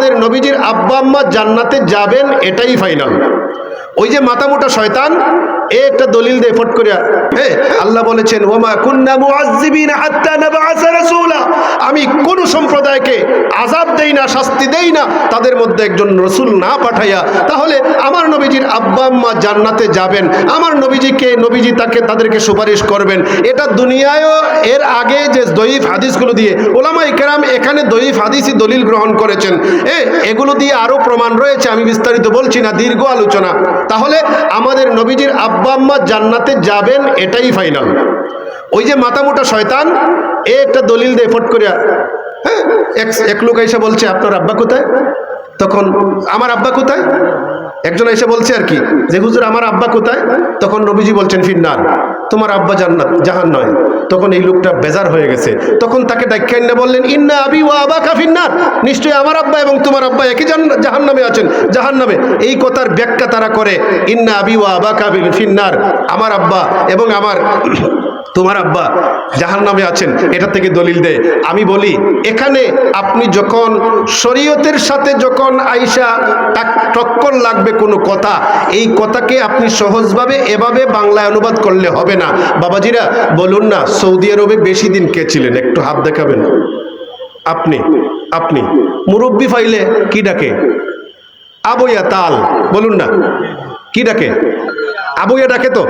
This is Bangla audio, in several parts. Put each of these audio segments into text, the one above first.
আমাদের নবীজির আব্বা আম্মা জান্নাতে যাবেন, এটাই ফাইনাল। ওই যে মাথামোটা শয়তান একটা দলিল দিয়ে ফট করিয়া, হ্যাঁ আল্লাহ বলেছেন ওয়ামা কুন্না মুআজ্জিবিনা হাত্তা নাবআসা রাসূলা, আমি কোন সম্প্রদায়কে আযাব দেই না, শাস্তি দেই না তাদের মধ্যে একজন রাসূল না পাঠাইয়া। তাহলে আমার নবীজির আব্বা আম্মা জান্নাতে যাবেন, আমার নবীজি তাদেরকে সুপারিশ করবেন। এটা দুনিয়ায়ও এর আগে যে দঈফ হাদিসগুলো দিয়ে উলামায়ে কেরাম এখানে দঈফ হাদিসই দলিল গ্রহণ করেছেন, এগুলো দিয়ে আরো প্রমাণ রয়েছে, আমি বিস্তারিত বলছি না, দীর্ঘ আলোচনা। তাহলে আমাদের নবীজির আব্বা আম্মা জান্নাতে যাবেন, এটাই ফাইনাল। ওই যে মাথামোটা শয়তান একটা দলিল দিয়ে ফট করিয়া, হ্যাঁ এক লোক এসে বলছে আপনার আব্বা কোথায়? তখন আমার আব্বা কোথায়? একজন এসে বলছে আর কি যে হুজুর আমার আব্বা কোথায়? তখন নবীজি বলছেন ফিন্নার, তোমার আব্বা জাহান নয়। তখন এই লোকটা বেজার হয়ে গেছে, তখন তাকে ডাক্কাইন্না বললেন ইন্না আবি ওয়া আবাকা ফিন্নার, নিশ্চয়ই আমার আব্বা এবং তোমার আব্বা একই জাহান্নামে আছেন, জাহান্নামে। এই কথার ব্যাখ্যা তারা করে ইন্না আবি ওয়া আবাকা ফিন্নার, আমার আব্বা এবং তোমার আব্বা জাহান্নামে আছেন, এটা থেকে দলিল দেয়। আমি বলি এখানে আপনি যখন শরীয়তের সাথে যখন আইসা টক্কর লাগবে কোনো কথা, এই কথাকে আপনি সহজভাবে এভাবে বাংলায় অনুবাদ করলে হবে না। বাবাজিরা বলুন না, সৌদি আরবে বেশি দিন কে ছিলেন? একটু হাত দেখাবেন। আপনি মুরব্বি ফাইলে কি ডাকে? আবুয়া তাল, বলুন না কি ডাকে? আবুয়া ডাকে তো?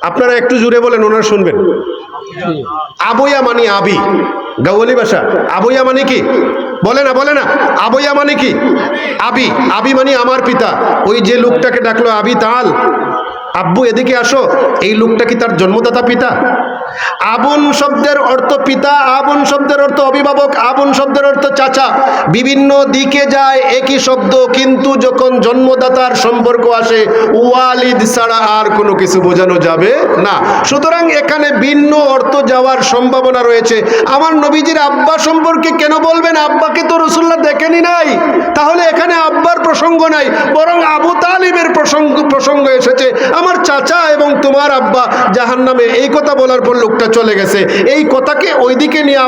আপনারা একটু জুড়ে বলেন, ওনারা শুনবেন। আবুয়া মানে আবি, গাওয়ালি ভাষা। আবুয়া মানে কি? বলে না আবুয়া মানে কি? আবি মানে আমার পিতা। ওই যে লোকটাকে ডাকলো আবি তাল, আব্বু এদিকে আসো, এই লোকটা কি তার জন্মদাতা পিতা? আবুন শব্দের অর্থ পিতা, আবুন শব্দের অর্থ অভিভাবক, আবুন শব্দের অর্থ চাচা, বিভিন্ন দিকে যায় একই শব্দ, কিন্তু যখন জন্মদাতার সম্পর্ক আসে ওয়ালিদ ছাড়া আর কোনো কিছু বোঝানো যাবে না। সুতরাং এখানে ভিন্ন অর্থ যাওয়ার সম্ভাবনা রয়েছে। আমার নবীজির আব্বা সম্পর্কে কেন বলবেন? আব্বাকে তো রাসূলুল্লাহ দেখেনি নাই, তাহলে এখানে আব্বার প্রসঙ্গ নাই, বরং আবু তালিবের প্রসঙ্গ এসেছে। আমার চাচা এবং তোমার আব্বা জাহান্নামে, এই কথা বলার পর লোকটা চলে গেছে। এই কথাকে ওই দিকে নিয়ে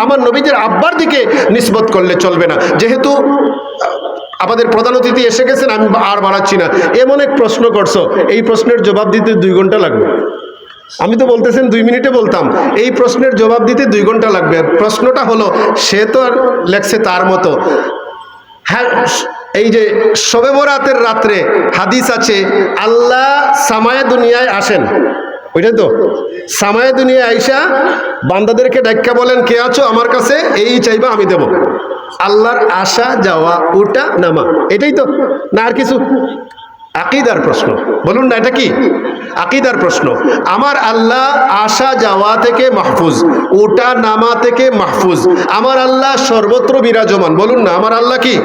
আমার নবীজির আব্বার দিকে নিসবত করলে চলবে না। যেহেতু আমাদের প্রধান অতিথি এসে গেছেন, আমি আর বাড়াচ্ছি না। এমন এক প্রশ্ন করছো, এই প্রশ্নের জবাব দিতে 2 ঘন্টা লাগবে। আমি তো বলতেছেন 2 মিনিটে বলতাম, এই প্রশ্নের জবাব দিতে 2 ঘন্টা লাগবে। প্রশ্নটা হলো, সে তো আর লেখছে তার মতো। হ্যাঁ, এই যে শবে বরাতের রাত্রে হাদিস আছে আল্লাহ সামায়ে দুনিয়ায় আসেন, ওইটাই তো সামায়ে দুনিয়ায় আইসা বান্দাদেরকে ডাক্কা বলেন কে আছো আমার কাছে, এই চাইবা আমি দেব। আল্লাহর আসা যাওয়া ওটা নামা, এটাই তো না আর কিছু? আকীদার প্রশ্ন, বলুন না এটা কি আকীদার প্রশ্ন। আমার আল্লাহ আসা যাওয়া থেকে মাহফুজ, ওটা নামা থেকে মাহফুজ। আমার আল্লাহ সর্বত্র বিরাজমান, বলুন না আমার আল্লাহ কি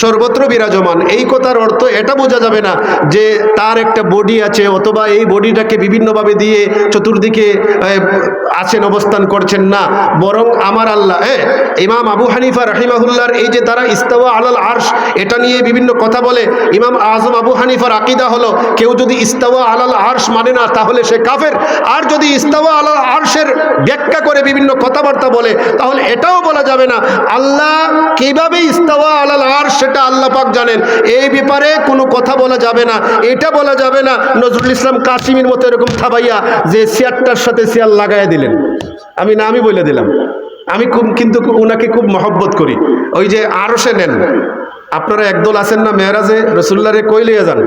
সর্বত্র বিরাজমান। এই কথার অর্থ এটা বোঝা যাবে না যে তার একটা বডি আছে, অথবা এই বডিটাকে বিভিন্নভাবে দিয়ে চতুর্দিকে আছেন, অবস্থান করছেন, না। বরং আমার আল্লাহ, ইমাম আবু হানিফা রাহিমাহুল্লাহর এই যে তারা ইস্তাওয়া আলাল আরশ, এটা নিয়ে বিভিন্ন কথা বলে। ইমাম আজম আবু হানিফার আকীদা হলো কেউ যদি ইস্তাওয়া আলাল আরশ মানে না তাহলে সে কাফের, আর যদি ইস্তাওয়া আলাল আরশের ব্যাখ্যা করে বিভিন্ন কথাবার্তা বলে তাহলে এটাও বলা যাবে না। আল্লাহ কিভাবে ইস্তাওয়া আলাল আরশ সেটা আল্লাহ পাক জানেন, এই ব্যাপারে কোনো কথা বলা যাবে না। এটা বলা যাবে না নজরুল ইসলাম কাসিমের মতো এরকম থাবাইয়া যে চেয়ারটার সাথে চেয়ার লাগাই দিলেন। আমি বলে দিলাম, আমি কিন্তু ওনাকে খুব মহব্বত করি। ওই যে আরশে নেন, আপনারা একদল আছেন না মেরাজে রাসূলুল্লাহরে কই লইয়া যান?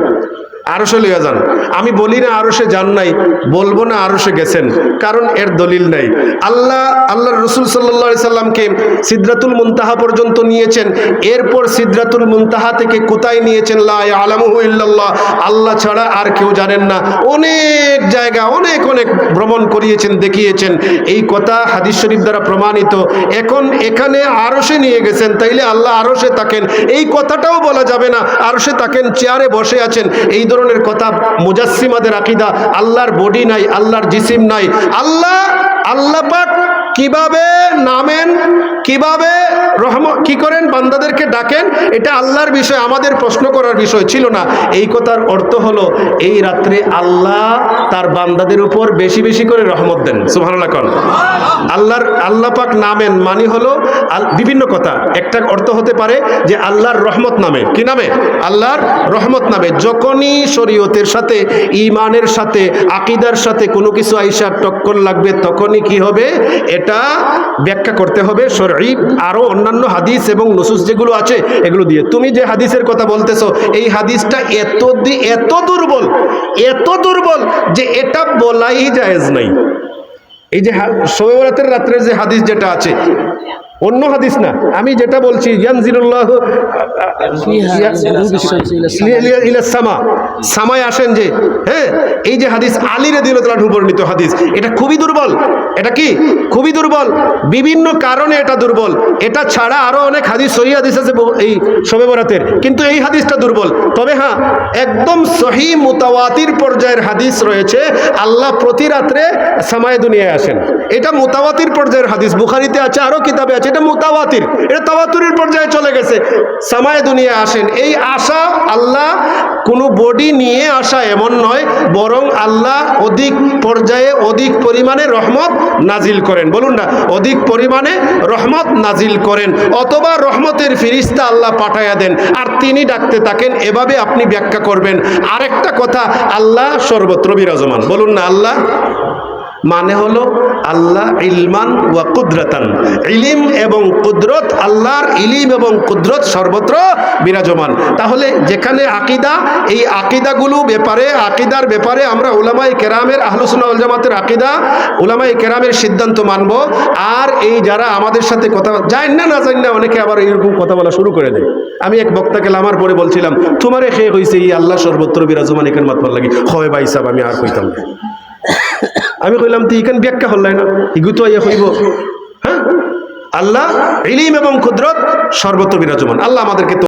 আরশে লইয়া যান। আমি বলি না আরশে যান নাই, বলবো না আরশে গেছেন, কারণ এর দলিল নাই। আল্লাহর রাসূল সাল্লাল্লাহু আলাইহি সাল্লামকে সিদরাতুল মুনতাহা পর্যন্ত নিয়েছেন, এরপর সিদরাতুল মুনতাহা থেকে কোথায় নিয়েছেন? লা ইয়ালামুহু ইল্লাল্লাহ, আল্লাহ ছাড়া আর কেউ জানেন না। অনেক জায়গা অনেক ভ্রমণ করিয়েছেন, দেখিয়েছেন, এই কথা হাদিস শরীফ দ্বারা প্রমাণিত। এখন এখানে আরশে নিয়ে গেছেন, তাইলে আল্লাহ আরশে থাকেন, এই কথাটাও বলা যাবে না আরশে থাকেন, চেয়ারে বসে আছেন। এই ধরনের কথা মুজাসসিমাদের আকীদা। আল্লাহর বডি নাই, আল্লাহর জিসিম নাই। আল্লাহ পাক কিভাবে নামেন, কিভাবে কি করেন, বান্দাদেরকে ডাকেন, এটা আল্লাহর বিষয়, আমাদের প্রশ্ন করার বিষয় ছিল না। এই কথার অর্থ হলো এই রাত্রে আল্লাহ তার বান্দাদের উপর বেশি বেশি করে রহমত দেন। সুবহানাল্লাহ কোন। আল্লাহ পাক নামেন মানে হলো বিভিন্ন কথা। একটা অর্থ হতে পারে যে আল্লাহর রহমত নামে, কি নামে? আল্লাহর রহমত নামে। যখনই শরীয়তের সাথে, ঈমানের সাথে, আকীদার সাথে কোনো কিছু আইসা টক্কর লাগবে, তখনই কি হবে? এটা ব্যাখ্যা করতে হবে শরঈ আরো অন্যান্য হাদিস এবং নুসুস যেগুলো আছে এগুলো দিয়ে। তুমি যে হাদিসের কথা বলতেছো, এই হাদিসটা এত দুর্বল যে এটা বলাই জায়েজ নাই। এই যে শবে বরাতের রাত্রে যে হাদিস যেটা আছে, অন্য হাদিস না, আমি যেটা বলছি, ইয়ানজিলুল্লাহু ইলাস সামা, সামায় আসেন যে, হ্যাঁ, এই যে হাদিস আলী রাদিয়াল্লাহু তাআলা বর্ণিত হাদিস, এটা খুবই দুর্বল। এটা কি? খুবই দুর্বল। বিভিন্ন কারণে এটা দুর্বল। এটা ছাড়া আরো অনেক হাদিস, সহিহ হাদিস আছে এই শবে বরাতের, কিন্তু এই হাদিসটা দুর্বল। তবে হ্যাঁ, একদম সহিহ মুতাওয়াতির পর্যায়ের হাদিস রয়েছে, আল্লাহ প্রতি রাত্রে সামায়ে দুনিয়ায় আসেন। এটা মুতাওয়াতির পর্যায়ের হাদিস, বুখারীতে আছে, আরো কিতাবে আছে। এটা মুতাওয়াতির, এটা তাওয়াতুরের পর্যায়ে চলে গেছে। সামায়ে দুনিয়ায় আসেন, এই আশা আল্লাহ কোনো বডি নিয়ে আসা এমন নয়, বরং আল্লাহ অধিক পর্যায়ে অধিক পরিমাণে রহমত নাজিল করেন। বলুন না, অধিক পরিমাণে রহমত নাজিল করেন, অথবা রহমতের ফেরেশতা আল্লাহ পাঠায়া দেন আর তিনি ডাকতে থাকেন। এভাবে আপনি ব্যাখ্যা করবেন। আরেকটা কথা, আল্লাহ সর্বত্র বিরাজমান। বলুন না, আল্লাহ মানে হলো আল্লাহ ইলমান ওয়া কুদরাতান, ইলিম এবং কুদরত, আল্লাহর ইলিম এবং কুদরত সর্বত্র বিরাজমান। তাহলে যেখানে আকীদা, এই আকীদাগুলো ব্যাপারে, আকীদার ব্যাপারে আমরা উলামায়ে কেরামের, আহলুস সুন্নাহ ওয়াল জামাতের আকীদা, উলামায়ে কেরামের সিদ্ধান্ত মানব। আর এই যারা আমাদের সাথে কথা জানেন না অনেকে আবার এরকম কথা বলা শুরু করে দেয়। আমি এক বক্তাকে লামার পরে বলছিলাম, তোমারে খেয়ে হয়েছে এই আল্লাহ সর্বত্র বিরাজমান, এখানে মাতবার লাগি হয় ভাই সাহেব, আমি আর কইতাম না। আমি কইলাম তো ইখান ব্যাখ্যা হল্লাই না, ইগু তো ইয়ে হইব। হ্যাঁ, আল্লাহ ইলিম এবং কুদরত সর্বত্র বিরাজমান। আল্লাহ আমাদেরকে